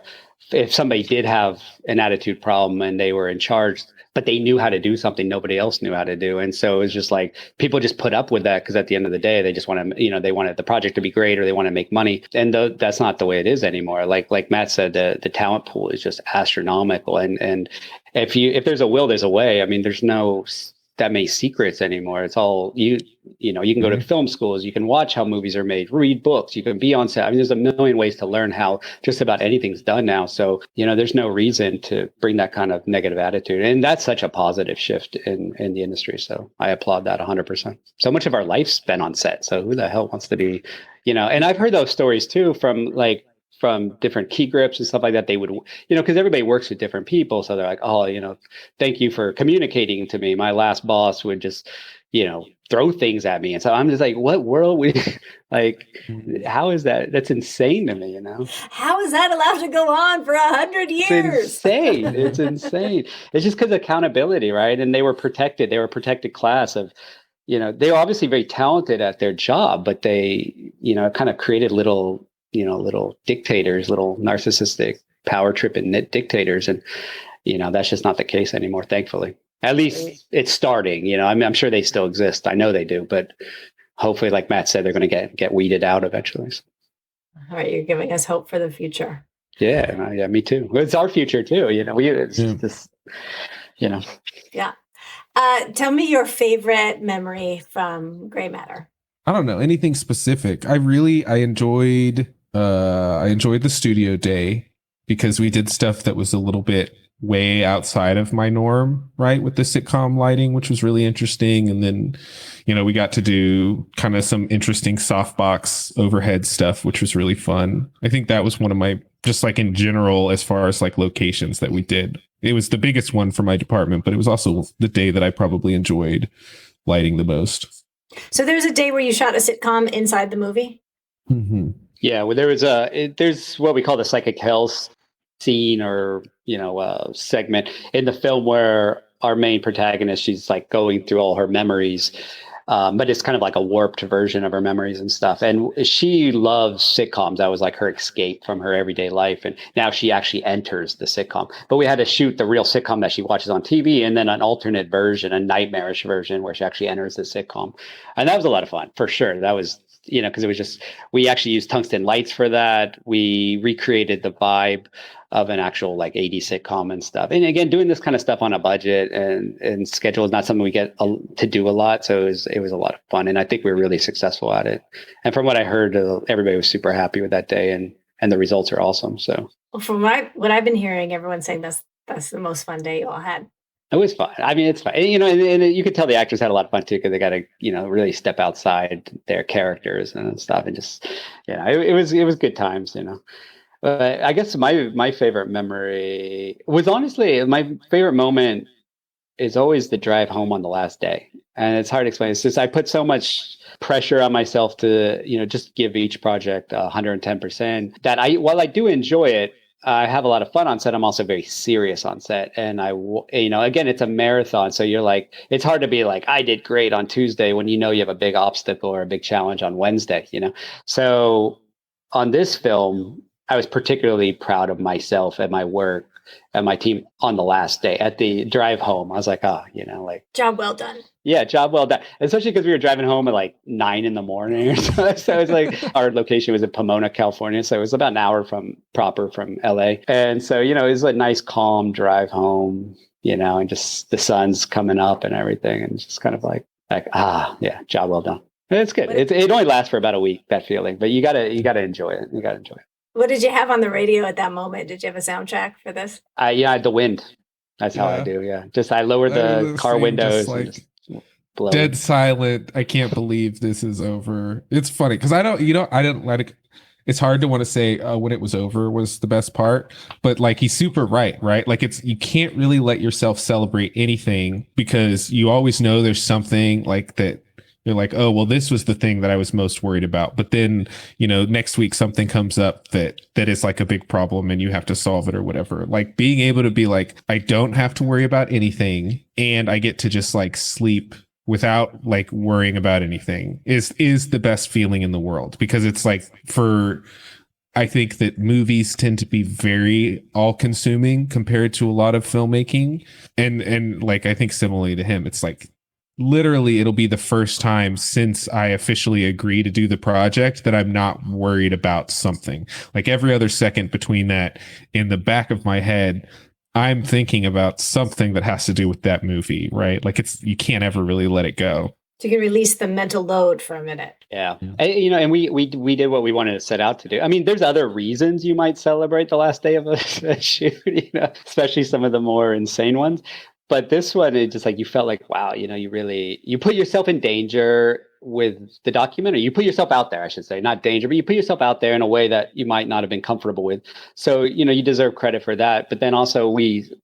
if somebody did have an attitude problem and they were in charge, but they knew how to do something nobody else knew how to do. And so it was just like people just put up with that because at the end of the day, they just want to, they wanted the project to be great or they want to make money. And that's not the way it is anymore. Like Matt said, the talent pool is just astronomical. And if there's a will, there's a way. I mean, there's no that many secrets anymore. It's all you can go to film schools, you can watch how movies are made, read books, you can be on set. I mean, there's a million ways to learn how just about anything's done now. So, there's no reason to bring that kind of negative attitude. And that's such a positive shift in the industry. So I applaud that 100%. So much of our life's spent on set. So who the hell wants to be, and I've heard those stories too from different key grips and stuff like that. They would, because everybody works with different people. So they're like, oh, thank you for communicating to me. My last boss would just throw things at me. And so I'm just like, what world like, how is that? That's insane to me, How is that allowed to go on for 100 It's years? insane. It's insane. It's just because of accountability, right? And they were protected. They were a protected class of, they were obviously very talented at their job, but they, kind of created little dictators, little narcissistic power tripping dictators. And, that's just not the case anymore, thankfully. At least it's starting, I'm sure they still exist. I know they do, but hopefully, like Matt said, they're going to get weeded out eventually. All right. You're giving us hope for the future. Yeah, me too. It's our future too. Just, Yeah. Tell me your favorite memory from Gray Matter. I don't know anything specific. I enjoyed the studio day because we did stuff that was a little bit way outside of my norm, right? With the sitcom lighting, which was really interesting. And then, we got to do kind of some interesting softbox overhead stuff, which was really fun. I think that was one of my, just like in general, as far as like locations that we did. It was the biggest one for my department, but it was also the day that I probably enjoyed lighting the most. So there was a day where you shot a sitcom inside the movie? Mm-hmm. Yeah, well, there's what we call the psychic hell scene or, segment in the film where our main protagonist, she's like going through all her memories. But it's kind of like a warped version of her memories and stuff. And she loves sitcoms. That was like her escape from her everyday life. And now she actually enters the sitcom. But we had to shoot the real sitcom that she watches on TV and then an alternate version, a nightmarish version where she actually enters the sitcom. And that was a lot of fun, for sure. That was, because it was just, we actually used tungsten lights for that. We recreated the vibe of an actual like 80s sitcom and stuff. And again, doing this kind of stuff on a budget and schedule is not something we get to do a lot. So it was a lot of fun. And I think we were really successful at it. And from what I heard, everybody was super happy with that day and the results are awesome. So well, from what I've been hearing, everyone's saying that's the most fun day you all had. It was fun. I mean, it's fun. And, and you could tell the actors had a lot of fun too, because they got to, really step outside their characters and stuff, and just, it was good times, But I guess my favorite memory was honestly my favorite moment is always the drive home on the last day, and it's hard to explain. It's just I put so much pressure on myself to, just give each project 110%. That while I do enjoy it. I have a lot of fun on set. I'm also very serious on set. And again, it's a marathon. So you're like, it's hard to be like, I did great on Tuesday when you have a big obstacle or a big challenge on Wednesday, So on this film, I was particularly proud of myself and my work and my team on the last day at the drive home. I was like, job well done. Yeah, job well done. Especially because we were driving home at like 9 a.m. or so. So it was like our location was in Pomona, California. So it was about an hour from LA. And so, it was a nice, calm drive home, and just the sun's coming up and everything. And just kind of like, yeah, job well done. And it's good. It only lasts for about a week, that feeling, but you gotta enjoy it. You gotta enjoy it. What did you have on the radio at that moment? Did you have a soundtrack for this? The wind. That's how I do. Yeah. Just, I lower the car windows and just blow. Dead silent. I can't believe this is over. It's funny because I didn't let it. It's hard to want to say when it was over was the best part, but like he's super right? Like you can't really let yourself celebrate anything because you always know there's something like that. You're like, oh, well, this was the thing that I was most worried about. But then, next week something comes up that is like a big problem and you have to solve it or whatever. Like being able to be like, I don't have to worry about anything and I get to just like sleep without like worrying about anything is the best feeling in the world, because it's like I think that movies tend to be very all consuming compared to a lot of filmmaking. And like, I think similarly to him, it's like, literally it'll be the first time since I officially agree to do the project that I'm not worried about something. Like every other second between that, in the back of my head, I'm thinking about something that has to do with that movie, right? Like you can't ever really let it go. So you can release the mental load for a minute. Yeah. And we did what we wanted to set out to do. I mean, there's other reasons you might celebrate the last day of a shoot, especially some of the more insane ones. But this one, it just like you felt like, wow, you put yourself in danger with the documentary. You put yourself out there, I should say, not danger, but you put yourself out there in a way that you might not have been comfortable with. So, you deserve credit for that. But then also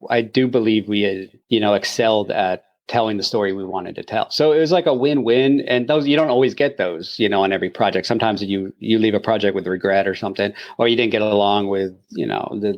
I do believe we had, excelled at telling the story we wanted to tell. So it was like a win-win. And those, you don't always get those, on every project. Sometimes you leave a project with regret or something, or you didn't get along with,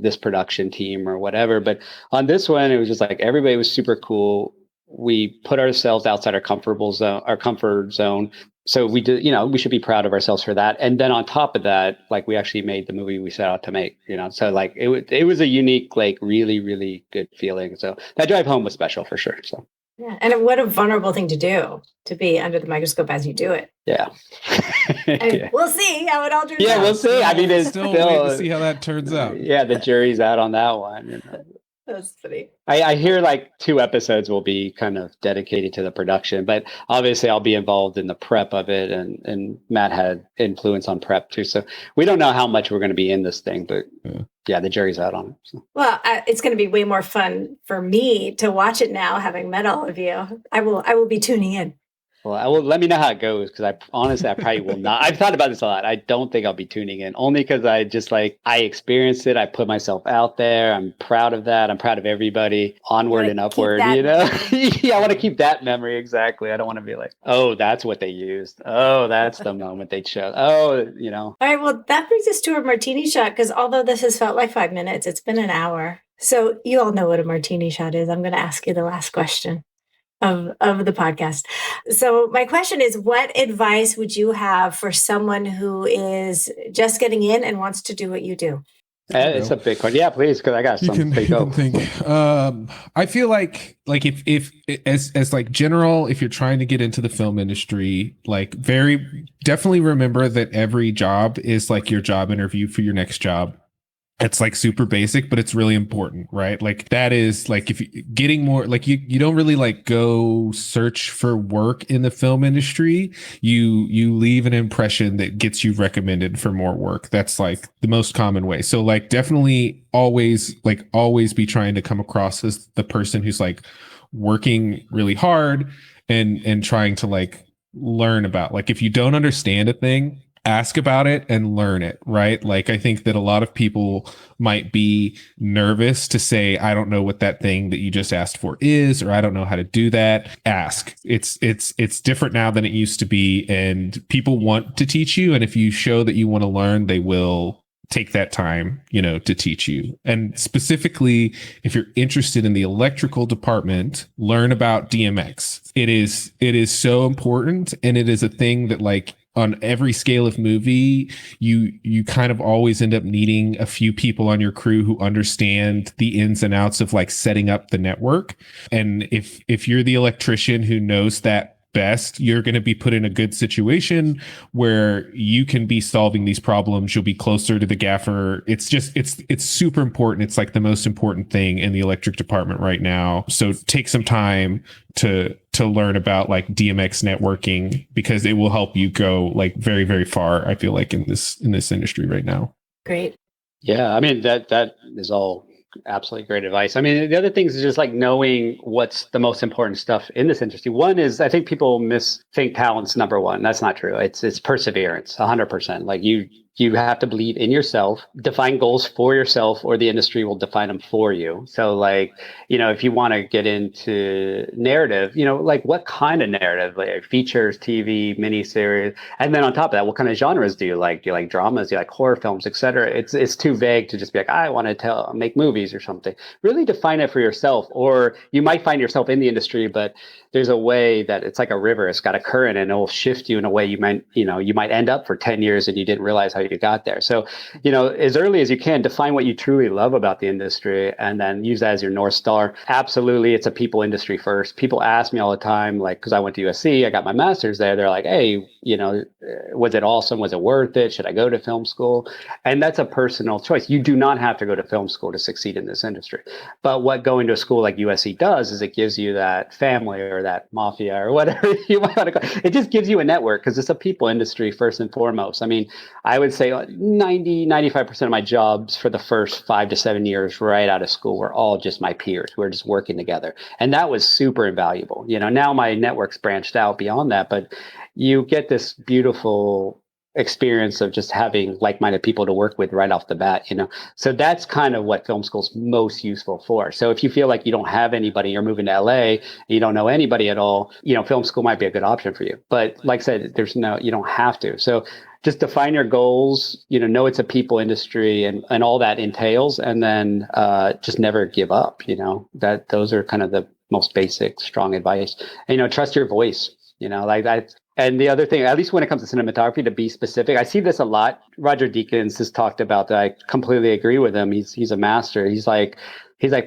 this production team or whatever. But on this one, it was just like everybody was super cool. We put ourselves outside our comfort zone. So we did, we should be proud of ourselves for that. And then on top of that, like we actually made the movie we set out to make, so like it was a unique, like really, really good feeling. So that drive home was special for sure. So. Yeah. And what a vulnerable thing to do, to be under the microscope as you do it. Yeah. Yeah. We'll see how it all turns out. Yeah, we'll see. I mean, it's still waiting to see how that turns out. Yeah, the jury's out on that one. That's funny. I hear like 2 episodes will be kind of dedicated to the production, but obviously I'll be involved in the prep of it, and Matt had influence on prep too. So we don't know how much we're going to be in this thing, but yeah, the jury's out on it. So. Well, it's going to be way more fun for me to watch it now, having met all of you. I will be tuning in. Well, let me know how it goes, because I probably will not. I've thought about this a lot. I don't think I'll be tuning in, only because I just I experienced it. I put myself out there. I'm proud of that. I'm proud of everybody. Onward and upward, Yeah, I want to keep that memory. Exactly. I don't want to be like, oh, that's what they used. Oh, that's the moment they chose. Oh, All right. Well, that brings us to a martini shot, because although this has felt like 5 minutes, it's been an hour. So you all know what a martini shot is. I'm going to ask you the last question of the podcast. So my question is, what advice would you have for someone who is just getting in and wants to do what you do? It's a big one. Yeah, please, because I got some. You can think. I feel like if as like general, if you're trying to get into the film industry, like very definitely remember that every job is like your job interview for your next job. It's like super basic, but it's really important, right? Like that is like, if you getting more, like you don't really like go search for work in the film industry. You leave an impression that gets you recommended for more work. That's like the most common way. So like definitely always be trying to come across as the person who's like working really hard and trying to like learn about, like, if you don't understand a thing, ask about it and learn it, right? Like, I think that a lot of people might be nervous to say, I don't know what that thing that you just asked for is, or I don't know how to do that. Ask. It's different now than it used to be, and people want to teach you. And if you show that you want to learn, they will take that time, to teach you. And specifically, if you're interested in the electrical department, learn about DMX. It is so important, and it is a thing that, like, on every scale of movie, you kind of always end up needing a few people on your crew who understand the ins and outs of like setting up the network. And if you're the electrician who knows that best, you're going to be put in a good situation where you can be solving these problems. You'll be closer to the gaffer. It's super important. It's like the most important thing in the electric department right now. So take some time to learn about like DMX networking, because it will help you go like very, very far, I feel like, in this industry right now. Great. Yeah, I mean, that is all absolutely great advice. I mean, the other things is just like knowing what's the most important stuff in this industry. One is, I think people think talent's number one. That's not true. It's perseverance, 100%. Like you have to believe in yourself, define goals for yourself, or the industry will define them for you. So like, if you want to get into narrative, like what kind of narrative, like features, TV, miniseries, and then on top of that, what kind of genres do you like? Do you like dramas? Do you like horror films, etc.? It's too vague to just be like, I want to make movies or something. Really define it for yourself, or you might find yourself in the industry, but there's a way that it's like a river. It's got a current, and it will shift you in a way you might end up for 10 years and you didn't realize how you got there. So, as early as you can, define what you truly love about the industry, and then use that as your North Star. Absolutely. It's a people industry first. People ask me all the time, like, because I went to USC, I got my master's there. They're like, hey, was it awesome? Was it worth it? Should I go to film school? And that's a personal choice. You do not have to go to film school to succeed in this industry. But what going to a school like USC does is it gives you that family or that mafia or whatever you want to call it. It just gives you a network, because it's a people industry first and foremost. I mean, I would say 95% of my jobs for the first 5 to 7 years right out of school were all just my peers who were just working together. And that was super invaluable. Now my network's branched out beyond that, but you get this beautiful experience of just having like-minded people to work with right off the bat, so that's kind of what film school's most useful for. So if you feel like you don't have anybody, you're moving to LA, you don't know anybody at all, film school might be a good option for you. But like I said, you don't have to. So just define your goals, know it's a people industry and all that entails, and then just never give up. Those are kind of the most basic strong advice. And, trust your voice, like that. And the other thing, at least when it comes to cinematography, to be specific, I see this a lot. Roger Deakins has talked about that. I completely agree with him. He's a master. He's like,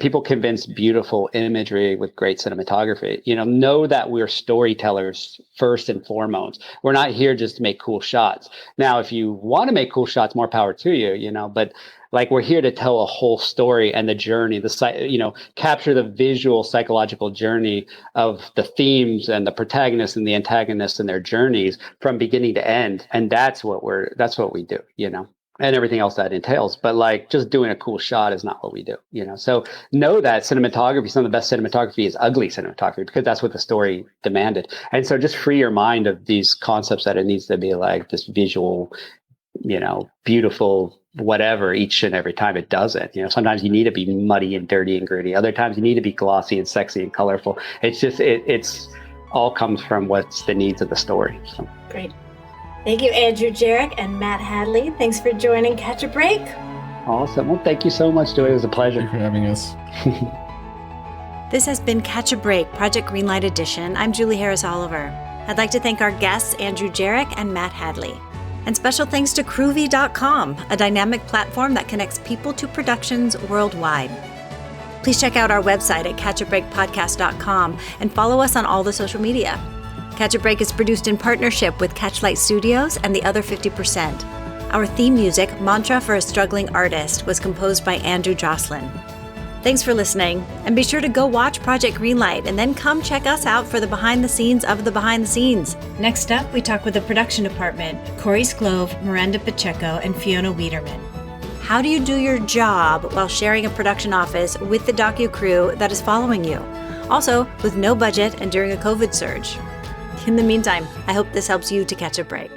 people convince beautiful imagery with great cinematography. Know that we're storytellers first and foremost. We're not here just to make cool shots. Now, if you want to make cool shots, more power to you, but like, we're here to tell a whole story and the journey, capture the visual psychological journey of the themes and the protagonists and the antagonists and their journeys from beginning to end. And that's what we do, and everything else that entails. But like, just doing a cool shot is not what we do, So know that cinematography, some of the best cinematography is ugly cinematography, because that's what the story demanded. And so just free your mind of these concepts that it needs to be like this visual, beautiful whatever each and every time. It doesn't. Sometimes you need to be muddy and dirty and gritty. Other times you need to be glossy and sexy and colorful. It's just, it's all comes from what's the needs of the story. So. Great. Thank you, Andrew Jeric and Matt Hadley. Thanks for joining Catch a Break. Awesome. Well, thank you so much, Joy. It was a pleasure. Thank you for having us. This has been Catch a Break, Project Greenlight Edition. I'm Julie Harris Oliver. I'd like to thank our guests, Andrew Jeric and Matt Hadley. And special thanks to Groovy.com, a dynamic platform that connects people to productions worldwide. Please check out our website at catchabreakpodcast.com and follow us on all the social media. Catch a Break is produced in partnership with Catchlight Studios and the Other 50%. Our theme music, Mantra for a Struggling Artist, was composed by Andrew Jocelyn. Thanks for listening, and be sure to go watch Project Greenlight and then come check us out for the behind the scenes of the behind the scenes. Next up, we talk with the production department, Corey Sklove, Miranda Pacheco, and Fiona Wiederman. How do you do your job while sharing a production office with the docu crew that is following you? Also, with no budget and during a COVID surge. In the meantime, I hope this helps you to catch a break.